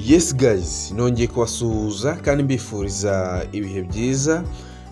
Yes guys, nongeye kubasuhuza kandi mbifuriza ibihe byiza.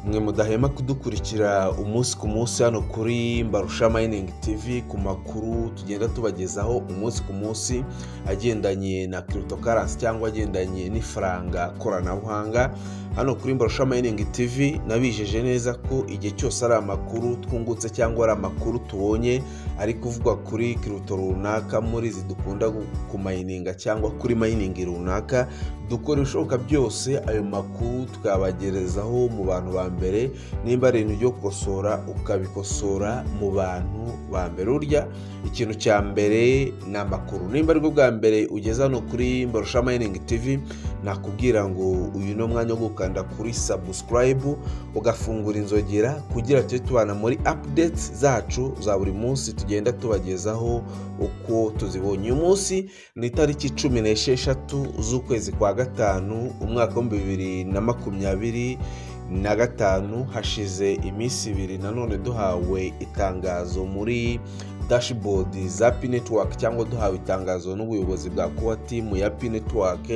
Mwe mudahema kudukurikira umunsi ku munsi hano kuri Mbarusha Mining TV ku makuru tugenda tubagezaho umunsi ku munsi agendanye na cryptocurrency cyangwa agendanye n'ifaranga koranabuhanga. Hano kuri Mbarusha Mining TV nabijeje neza ko igihe cyose ari amakuru twungutse cyangwa ari amakuru tubonye ari kuvugwa kuri crypto runaka muri zidukunda kumayininga cyangwa kuri mining runaka, dukora ibishoboka byose ayo makuru tukabagerezaho mu bantu ba mbere. Nimba ari ibintu byo gukosora ukabikosora mu bantu ba mbere. Urya ikintu cya mbere ni amakuru. Nimba aribwo bwa mbere ugeze hano kuri Mbarusha Mining TV, nakubwira ngo uyu no mwanya wo gukanda kuri subscribe ugafungura inzogera kugira tujye tubana muri updates zacu za buri munsi tugenda tubagezaho uko tuzibonye. Uyu munsi ni tariki 16 z'ukwezi kwa gatanu umwaka wa 2025. Hashize iminsi ibiri nanone duhawe itangazo muri dashboard za Pi Network cyangwa duhawe itangazo n'ubuyobozi bwa Core Team ya Pi Network.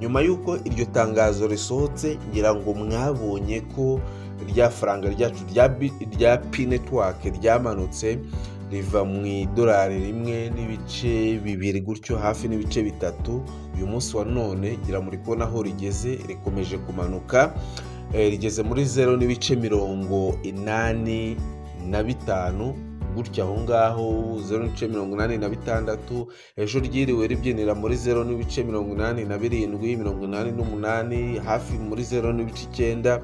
Nyuma yuko iryo tangazo risohotse, ngira ngo mwabonye ko rya faranga ryacu rya Pi Network ryamanutse riva mu $1 n'ibice 2 gutyo hafi n'ibice 3. Uyu munsi wa none ngira muri kubona aho rigeze, rikomeje kumanuka, rigeze muri 0 n'ibice 85 gutya aho ngaho 0 n'ibice 86. Ejo ryiriwe ribyinira muri 0 n'ibice 87 88 hafi muri 0 n'ibice 9.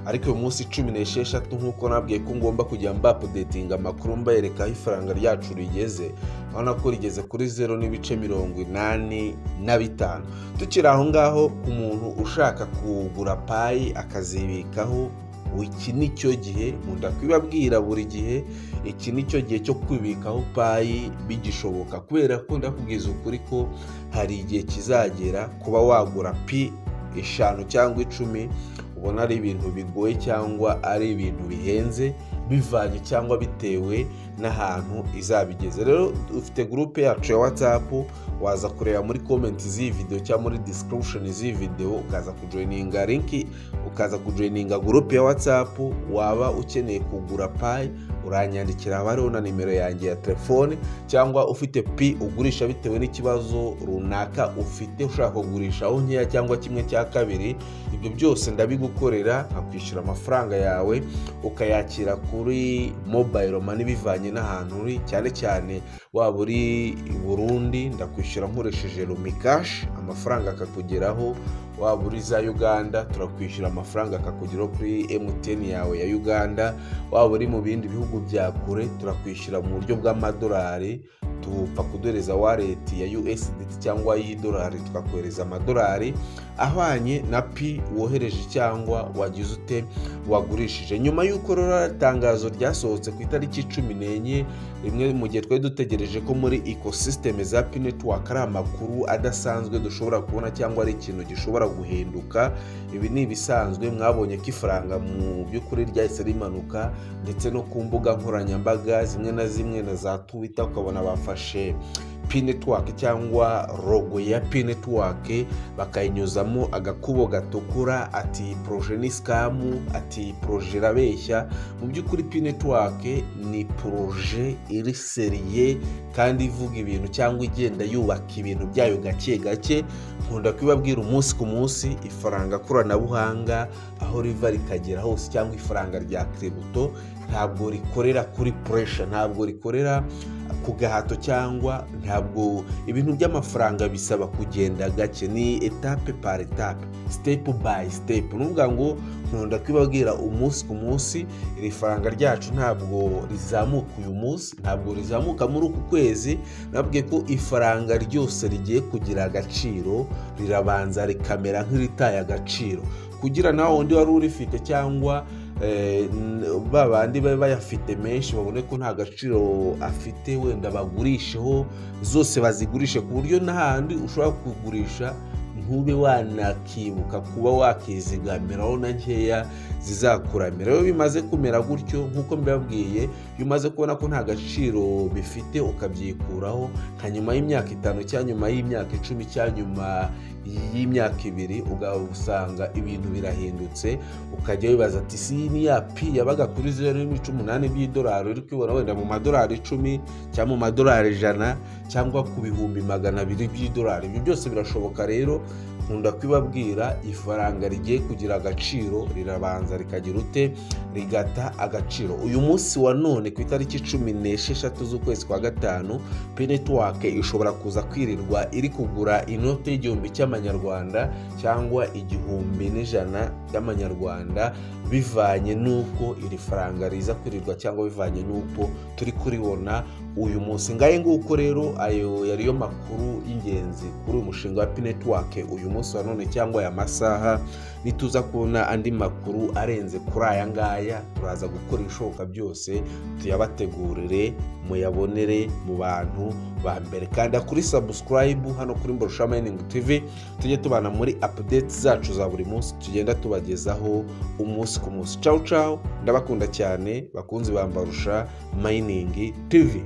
Ariko uyu munsi 16 nk'uko nabwiye ko ngomba kujya updating amakuru mbayereka aho ifaranga ryacu rigeze, urabona ko rigeze kuri 0 n'ibice 85. Tukiri aho ngaho, ku muntu ushaka kugura Pi akazibikaho, iki nicyo gihe nkunda kwibabwira buri gihe, iki nicyo gihe cyo kwibikaho Pi bigishoboka, kubera ko ndakubwiza ukuri ko hari igihe kizagera kuba wagura Pi 5 cyangwa 10 ubona ari ibintu bigoye cyangwa ari ibintu bihenze, bivanye cyangwa bitewe n'ahantu izabigeze. Rero ufite groupe yacu ya WhatsApp, waza kureba muri comment z'iyi video cyangwa muri description z'iyi video ukaza kujoininga link, ukaza kujoininga groupe ya WhatsApp. Waba ukeneye kugura Pi uranyandikira, hariho na nimero yanjye ya telefone, cyangwa ufite Pi ugurisha bitewe n'ikibazo runaka ufite ushaka kugurisha aho nkeya cyangwa kimwe cya kabiri, ibyo byose ndabigukorera nkakwishyura amafaranga yawe ukayakira kuri mobile money bivanye n'ahantu uri. Cyane cyane waba uri Burundi ndakwishyura nkoresheje Lumi Cash, amafaranga akakugeraho. Waba uri za Uganda turakwishyura amafaranga akakugeraho kuri MTN yawe ya Uganda. Waba uri mu bindi bihugu bya kure turakwishyura mu buryo bw'amadolari, tupfa kudohereza wallet ya USDT cyangwa y'idolari tukakohereza amadolari ahwanye na Pi wohereje cyangwa wagize ute wagurishije. Nyuma y'uko rero itangazo ryasohotse ku itariki 14, rimwe mu gihe twari dutegereje ko muri ecosystem za Pi Network ari amakuru adasanzwe dushobora kubona cyangwa ari ikintu gishobora guhinduka. Ibi ni ibisanzwe, mwabonye ko ifaranga mu by'ukuri ryahise rimanuka, ndetse no ku mbuga nkoranyambaga zimwe na zimwe na za Twitter ukabona bafashe Pi Network cyangwa logo ya Pi Network bakayinyuzamo agakubo gatukura, ati projet ni scam, ati projet irabeshya. Mu by'ukuri Pi Network ni projet iri seriye kandi ivuga ibintu cyangwa igenda yubaka ibintu byayo gake gake. Nkunda kwibabwira umunsi ku munsi ifaranga koranabuhanga aho riva rikagera hose, cyangwa ifaranga rya crypto ntabwo rikorera kuri pressure, ntabwo rikorera ku gahato, cyangwa ntabwo ibintu by'amafaranga bisaba kugenda gake, ni etape par etape, step by step. Nuvuga ngo nkunda kwibabwira umunsi ku munsi iri faranga ryacu ntabwo rizamuka uyu munsi, ntabwo rizamuka muri uku kwezi. Nabwiye ko ifaranga ryose rigiye kugira agaciro rirabanza rikamera nk'iritaye agaciro, kugira nawe undi wari urifite cyangwa babandi bayafite menshi babone ko nta gaciro afite, wenda bagurisheho zose bazigurishe, ku buryo n'ahandi ushobora kugurisha ntube wanakibuka kuba wakizigamiraho na nkeya zizakuramira. Rero bimaze kumera gutyo nk'uko mbabwiye, iyo umaze kubona ko nta gaciro bifite ukabyikuraho, nka nyuma y'imyaka 5 cyangwa nyuma y'imyaka 10 cyangwa nyuma y'imyaka 2 ugasanga ibintu birahindutse, ukajya wibaza ati si ni ya pi yabaga kuri 0.8 by'idolari uri kwibona wenda mu madolari 10 cyangwa mu madolari 100 cyangwa ku bihumbi 200 by'idolari. Ibyo byose birashoboka. rero nkunda kwibabwira ifaranga rigiye kugira agaciro rirabanza rikagira ute rigata agaciro. Uyu munsi wa none ku itariki 16 z'ukwezi kwa gatanu, P-Network ishobora kuza kwirirwa iri kugura inote y'igihumbi cy'amanyarwanda cyangwa 1,100 y'amanyarwanda, bivanye nuko iri faranga riza kwirirwa cyangwa bivanye nuko turi kuribona uyu munsi. Ngaye nguko rero ayo yariyo makuru y'ingenzi kuri uyu mushinga wa P-Network uyu munsi wa none cyangwa aya masaha. Nituza kubona andi makuru arenze kuri aya ngaya, turaza gukora ibishoboka byose tuyabategurire muyabonere mu bantu ba mbere. Kanda kuri subscribe hano kuri Mbarusha Mining TV, tujye tubana muri updates zacu za buri munsi tugenda tubagezaho umunsi ku munsi. Ciao ciao, ndabakunda cyane bakunzi ba Mbarusha Mining TV.